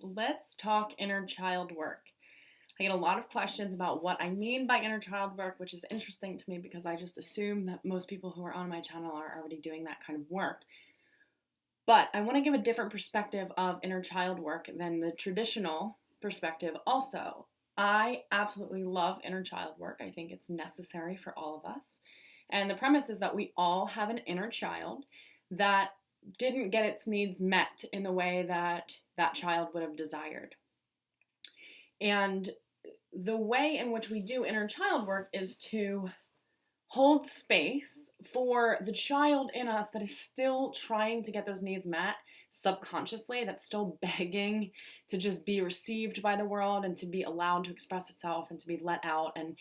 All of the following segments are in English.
Let's talk inner child work. I get a lot of questions about what I mean by inner child work, which is interesting to me because I just assume that most people who are on my channel are already doing that kind of work. But I want to give a different perspective of inner child work than the traditional perspective also. I absolutely love inner child work. I think it's necessary for all of us. And the premise is that we all have an inner child that didn't get its needs met in the way that that child would have desired. And the way in which we do inner child work is to hold space for the child in us that is still trying to get those needs met subconsciously, that's still begging to just be received by the world and to be allowed to express itself and to be let out. And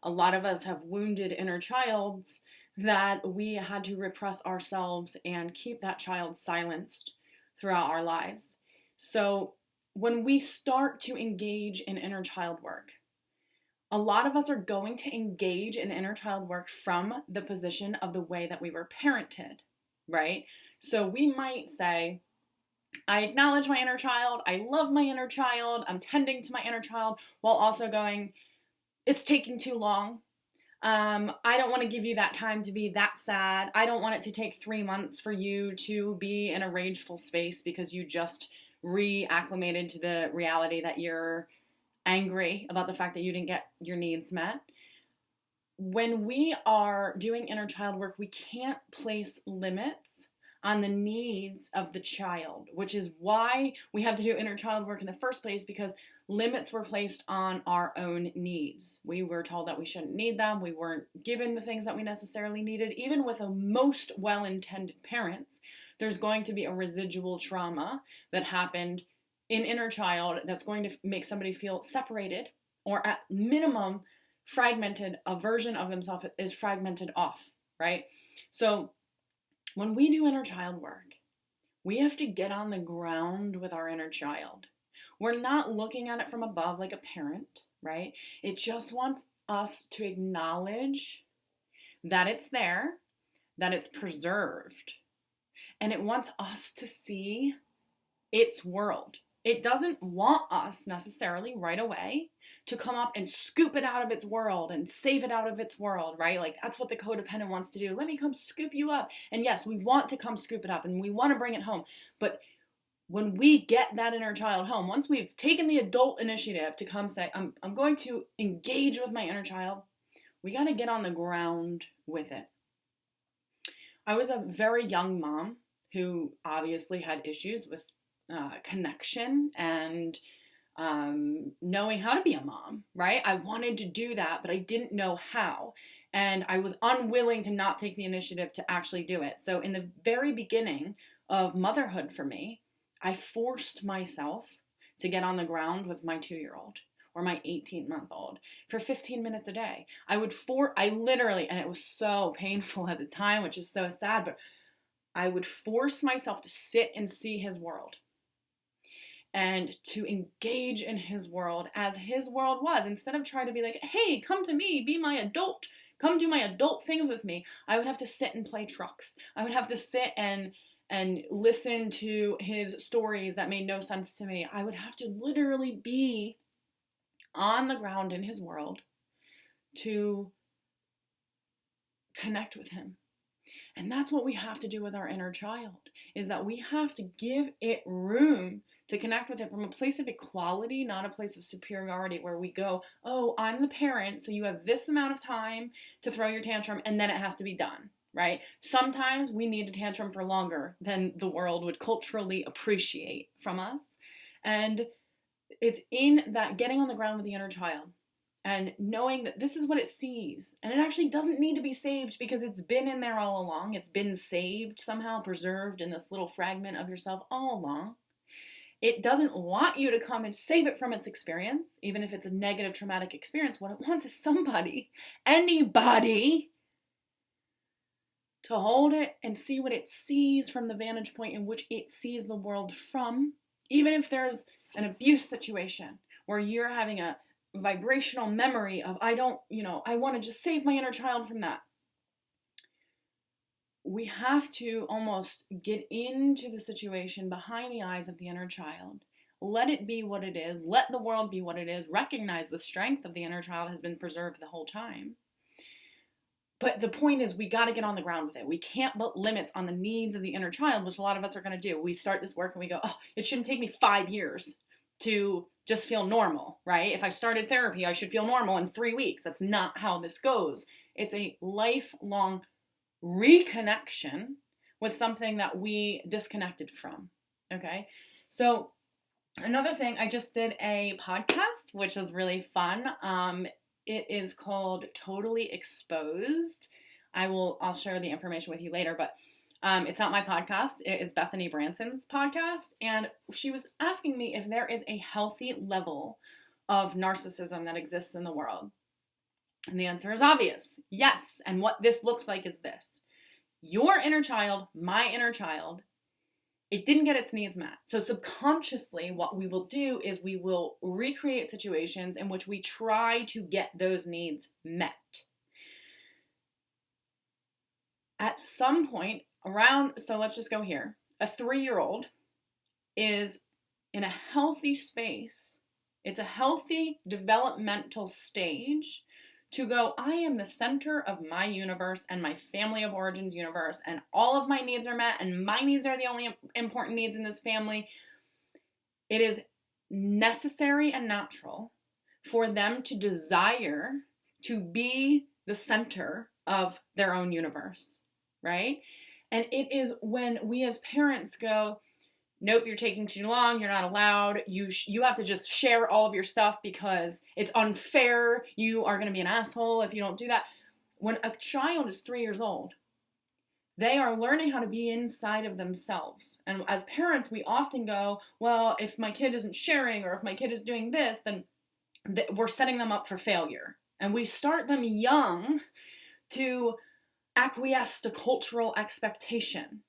a lot of us have wounded inner childs that we had to repress ourselves and keep that child silenced throughout our lives. So when we start to engage in inner child work, a lot of us are going to engage in inner child work from the position of the way that we were parented, right? So we might say, I acknowledge my inner child, I love my inner child, I'm tending to my inner child, while also going, it's taking too long. I don't want to give you that time to be that sad. I don't want it to take 3 months for you to be in a rageful space because you just reacclimated to the reality that you're angry about the fact that you didn't get your needs met. When we are doing inner child work, we can't place limits on the needs of the child, which is why we have to do inner child work in the first place, because limits were placed on our own needs. We were told that we shouldn't need them. We weren't given the things that we necessarily needed. Even with the most well-intended parents, there's going to be a residual trauma that happened in inner child that's going to make somebody feel separated, or at minimum fragmented. A version of themselves is fragmented off, right? So when we do inner child work, we have to get on the ground with our inner child. We're not looking at it from above like a parent, right? It just wants us to acknowledge that it's there, that it's preserved, and it wants us to see its world. It doesn't want us necessarily right away to come up and scoop it out of its world and save it out of its world, right? Like that's what the codependent wants to do. Let me come scoop you up. And yes, we want to come scoop it up and we want to bring it home. But when we get that inner child home, once we've taken the adult initiative to come say, I'm going to engage with my inner child, we got to get on the ground with it. I was a very young mom who obviously had issues with connection and knowing how to be a mom, right? I wanted to do that, but I didn't know how. And I was unwilling to not take the initiative to actually do it. So in the very beginning of motherhood for me, I forced myself to get on the ground with my 2-year-old or my 18-month-old for 15 minutes a day. I literally, and it was so painful at the time, which is so sad, but I would force myself to sit and see his world and to engage in his world as his world was. Instead of trying to be like, hey, come to me, be my adult, come do my adult things with me, I would have to sit and play trucks. I would have to sit and listen to his stories that made no sense to me. I would have to literally be on the ground in his world to connect with him. And that's what we have to do with our inner child, is that we have to give it room to connect with it from a place of equality, not a place of superiority where we go, oh, I'm the parent, so you have this amount of time to throw your tantrum and then it has to be done, right? Sometimes we need a tantrum for longer than the world would culturally appreciate from us. And it's in that getting on the ground with the inner child and knowing that this is what it sees. And it actually doesn't need to be saved because it's been in there all along. It's been saved, somehow preserved in this little fragment of yourself all along. It doesn't want you to come and save it from its experience, even if it's a negative traumatic experience. What it wants is somebody, anybody, to hold it and see what it sees from the vantage point in which it sees the world from. Even if there's an abuse situation where you're having a vibrational memory of, I want to just save my inner child from that. We have to almost get into the situation behind the eyes of the inner child, let it be what it is, let the world be what it is, recognize the strength of the inner child has been preserved the whole time. But the point is, we got to get on the ground with it. We can't put limits on the needs of the inner child, which a lot of us are going to do. We start this work and we go, oh, it shouldn't take me 5 years to just feel normal, right? If I started therapy, I should feel normal in 3 weeks. That's not how this goes. It's a lifelong reconnection with something that we disconnected from, okay? So another thing, I just did a podcast, which was really fun. It is called Totally Exposed. I'll share the information with you later, but it's not my podcast. It is Bethany Branson's podcast. And she was asking me if there is a healthy level of narcissism that exists in the world. And the answer is obvious. Yes. And what this looks like is this. Your inner child, my inner child, it didn't get its needs met. So subconsciously, what we will do is we will recreate situations in which we try to get those needs met. At some point so let's just go here. A 3-year-old is in a healthy space. It's a healthy developmental stage to go, I am the center of my universe and my family of origins universe, and all of my needs are met, and my needs are the only important needs in this family. It is necessary and natural for them to desire to be the center of their own universe, right? And it is when we as parents go, nope, you're taking too long, you're not allowed, you have to just share all of your stuff because it's unfair, you are going to be an asshole if you don't do that. When a child is 3 years old, they are learning how to be inside of themselves. And as parents, we often go, well, if my kid isn't sharing or if my kid is doing this, then we're setting them up for failure. And we start them young to acquiesce to cultural expectation.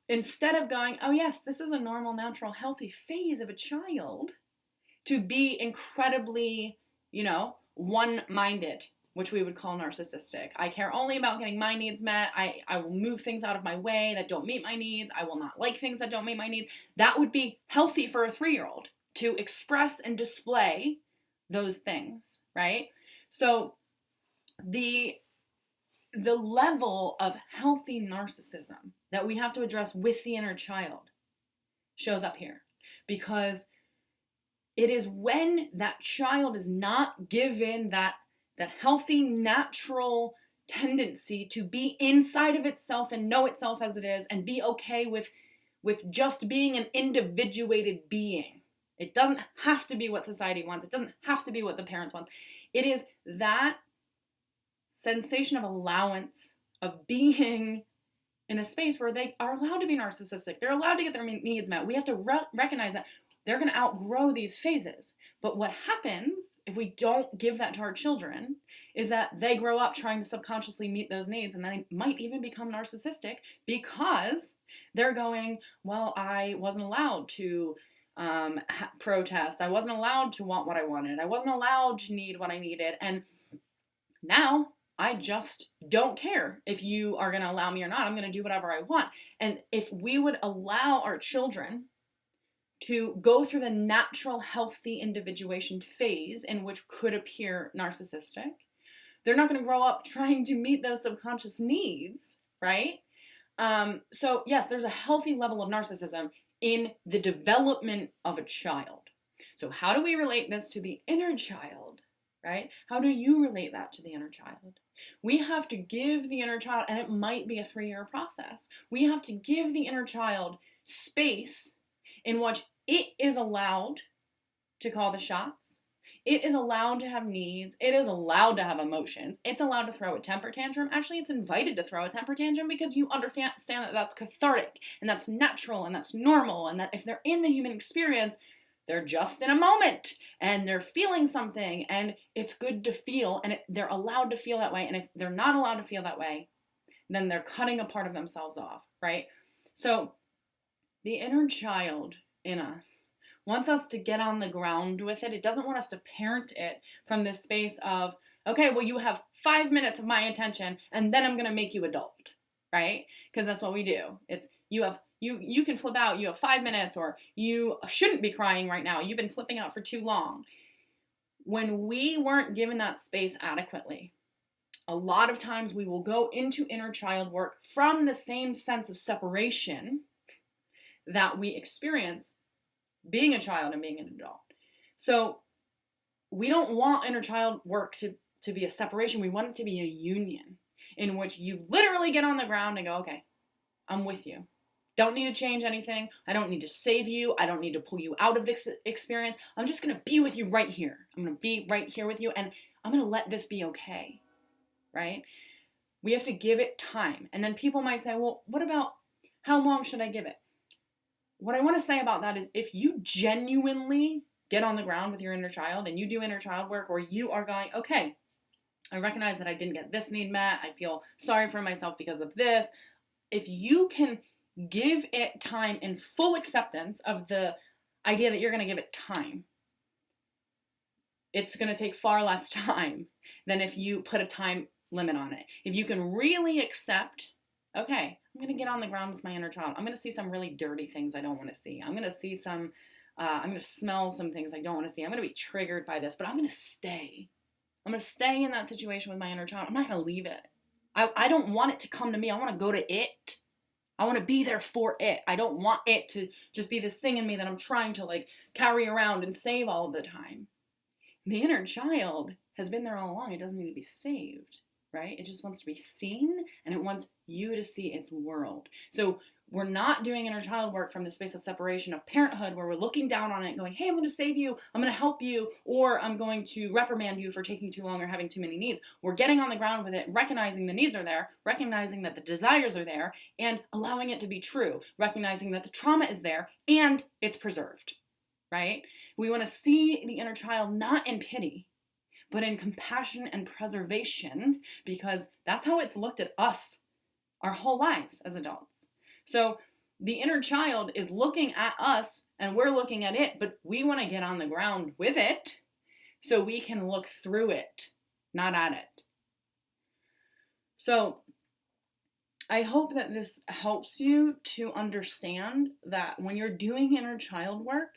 Instead of going, oh yes, this is a normal, natural, healthy phase of a child, to be incredibly, one-minded, which we would call narcissistic. I care only about getting my needs met. I will move things out of my way that don't meet my needs. I will not like things that don't meet my needs. That would be healthy for a 3-year-old to express and display those things, right? So the level of healthy narcissism that we have to address with the inner child shows up here, because it is when that child is not given that healthy, natural tendency to be inside of itself and know itself as it is and be okay with just being an individuated being. It doesn't have to be what society wants. It doesn't have to be what the parents want. It is that sensation of allowance, of being in a space where they are allowed to be narcissistic. They're allowed to get their needs met. We have to recognize that they're going to outgrow these phases. But what happens if we don't give that to our children is that they grow up trying to subconsciously meet those needs, and they might even become narcissistic because they're going, well, I wasn't allowed to protest. I wasn't allowed to want what I wanted. I wasn't allowed to need what I needed. And now I just don't care if you are going to allow me or not. I'm going to do whatever I want. And if we would allow our children to go through the natural, healthy individuation phase in which could appear narcissistic, they're not going to grow up trying to meet those subconscious needs, right? So yes, there's a healthy level of narcissism in the development of a child. So how do we relate this to the inner child, right? How do you relate that to the inner child? We have to give the inner child, and it might be a 3-year process, we have to give the inner child space in which it is allowed to call the shots. It is allowed to have needs. It is allowed to have emotions. It's allowed to throw a temper tantrum. Actually, it's invited to throw a temper tantrum because you understand that that's cathartic and that's natural and that's normal, and that if they're in the human experience, they're just in a moment and they're feeling something, and it's good to feel, and they're allowed to feel that way. And if they're not allowed to feel that way, then they're cutting a part of themselves off, right? So the inner child in us wants us to get on the ground with it. It doesn't want us to parent it from this space of, okay, well, you have 5 minutes of my attention and then I'm going to make you adult, right? Because that's what we do. It's you have You can flip out. You have 5 minutes, or you shouldn't be crying right now. You've been flipping out for too long. When we weren't given that space adequately, a lot of times we will go into inner child work from the same sense of separation that we experience being a child and being an adult. So we don't want inner child work to be a separation. We want it to be a union in which you literally get on the ground and go, okay, I'm with you. Don't need to change anything. I don't need to save you. I don't need to pull you out of this experience. I'm just going to be with you right here. I'm going to be right here with you, and I'm going to let this be okay, right? We have to give it time. And then people might say, well, what about how long should I give it? What I want to say about that is if you genuinely get on the ground with your inner child and you do inner child work, or you are going, okay, I recognize that I didn't get this need met. I feel sorry for myself because of this. If you can give it time in full acceptance of the idea that you're going to give it time, it's going to take far less time than if you put a time limit on it. If you can really accept, okay, I'm going to get on the ground with my inner child. I'm going to see some really dirty things I don't want to see. I'm going to see some, I'm going to smell some things I don't want to see. I'm going to be triggered by this, but I'm going to stay. I'm going to stay in that situation with my inner child. I'm not going to leave it. I don't want it to come to me. I want to go to it. I want to be there for it. I don't want it to just be this thing in me that I'm trying to like carry around and save all of the time. The inner child has been there all along. It doesn't need to be saved, right? It just wants to be seen, and it wants you to see its world. So we're not doing inner child work from the space of separation of parenthood where we're looking down on it and going, hey, I'm going to save you, I'm going to help you, or I'm going to reprimand you for taking too long or having too many needs. We're getting on the ground with it, recognizing the needs are there, recognizing that the desires are there, and allowing it to be true, recognizing that the trauma is there and it's preserved, right? We want to see the inner child not in pity, but in compassion and preservation, because that's how it's looked at us our whole lives as adults. So the inner child is looking at us and we're looking at it, but we want to get on the ground with it so we can look through it, not at it. So I hope that this helps you to understand that when you're doing inner child work,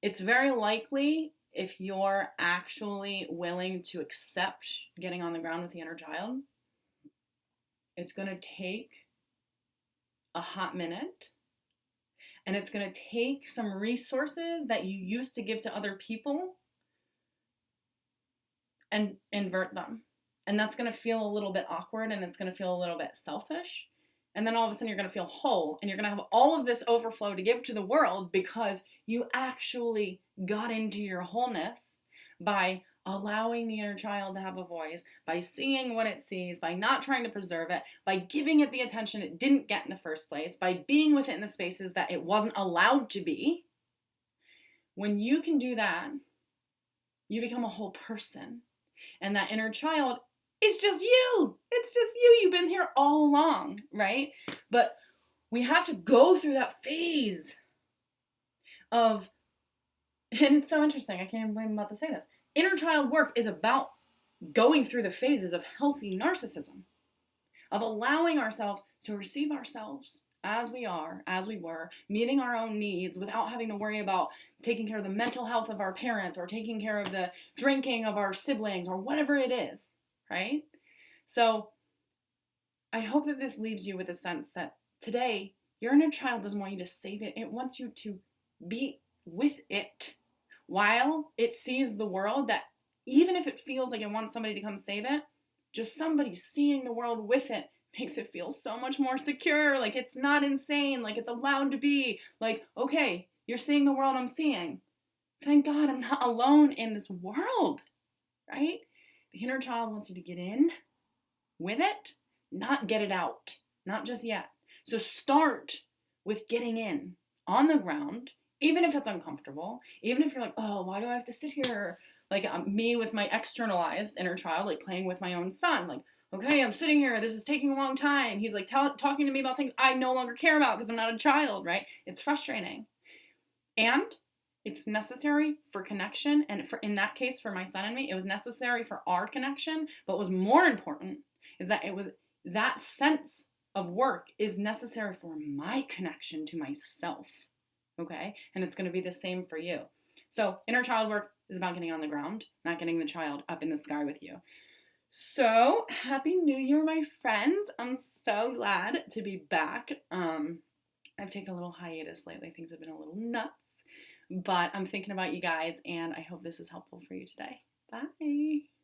it's very likely, if you're actually willing to accept getting on the ground with the inner child, it's going to take a hot minute, and it's going to take some resources that you used to give to other people and invert them. And that's going to feel a little bit awkward, and it's going to feel a little bit selfish. And then all of a sudden you're going to feel whole, and you're going to have all of this overflow to give to the world because you actually got into your wholeness by allowing the inner child to have a voice, by seeing what it sees, by not trying to preserve it, by giving it the attention it didn't get in the first place, by being with it in the spaces that it wasn't allowed to be. When you can do that, you become a whole person. And that inner child is just you. It's just you. You've been here all along, right? But we have to go through that phase of, and it's so interesting, I can't even believe I'm about to say this. Inner child work is about going through the phases of healthy narcissism, of allowing ourselves to receive ourselves as we are, as we were, meeting our own needs without having to worry about taking care of the mental health of our parents or taking care of the drinking of our siblings or whatever it is, right? So I hope that this leaves you with a sense that today your inner child doesn't want you to save it. It wants you to be with it while it sees the world, that even if it feels like it wants somebody to come save it, just somebody seeing the world with it makes it feel so much more secure, like it's not insane, like it's allowed to be, like, okay, you're seeing the world I'm seeing. Thank God I'm not alone in this world, right? The inner child wants you to get in with it, not get it out, not just yet. So start with getting in on the ground, even if it's uncomfortable, even if you're like, oh, why do I have to sit here? Like me with my externalized inner child, like playing with my own son, like, okay, I'm sitting here, this is taking a long time. He's like talking to me about things I no longer care about because I'm not a child, right? It's frustrating. And it's necessary for connection. And in that case, for my son and me, it was necessary for our connection. But what was more important is that it was that sense of work is necessary for my connection to myself, okay? And it's going to be the same for you. So inner child work is about getting on the ground, not getting the child up in the sky with you. So happy New Year, my friends. I'm so glad to be back. I've taken a little hiatus lately. Things have been a little nuts, but I'm thinking about you guys, and I hope this is helpful for you today. Bye.